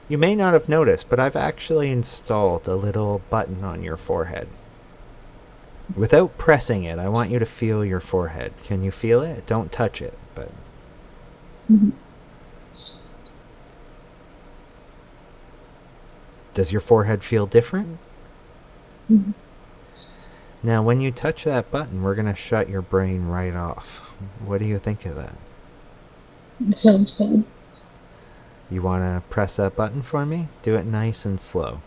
You may not have noticed, but I've actually installed a little button on your forehead. Without pressing it, I want you to feel your forehead. Can you feel it? Don't touch it, but Mm-hmm. does your forehead feel different? Mm-hmm. Now, when you touch that button, we're going to shut your brain right off. What do you think of that? It sounds fun. You want to press that button for me? Do it nice and slow.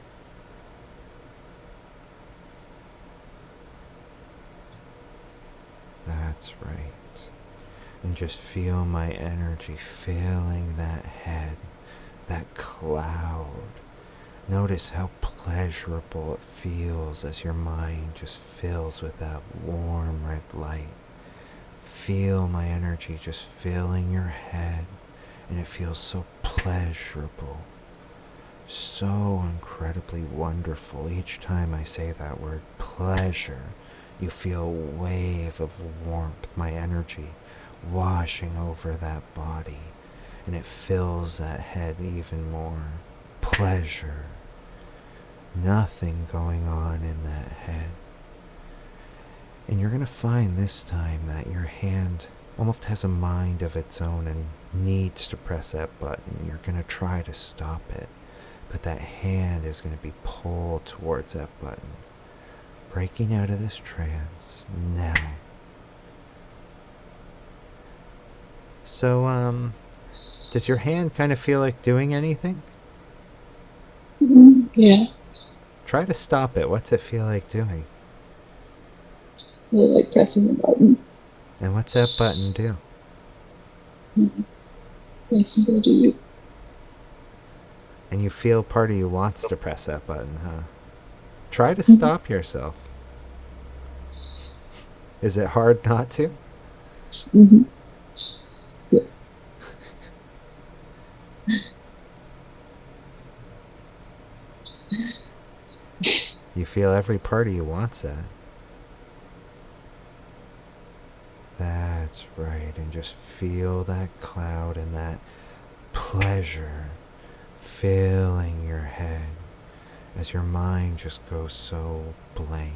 That's right. And just feel my energy filling that head, that cloud. Notice how pleasurable it feels as your mind just fills with that warm red light. Feel my energy just filling your head, and it feels so pleasurable, so incredibly wonderful. Each time I say that word, pleasure, you feel a wave of warmth, my energy, washing over that body, and it fills that head even more. Pleasure. Nothing going on in that head. And you're going to find this time that your hand almost has a mind of its own and needs to press that button. You're going to try to stop it, but that hand is going to be pulled towards that button. Breaking out of this trance now. So, does your hand kind of feel like doing anything? Mm-hmm. Yeah, Try to stop it. What's it feel like doing? I like pressing the button. And what's that button do? Mm-hmm. Makes me go do. And you feel part of you wants to press that button, huh? Try to Mm-hmm. stop yourself. Is it hard not to? Mm-hmm. Yeah. You feel every part of you wants that. That's right. And just feel that cloud and that pleasure filling your head as your mind just goes so blank.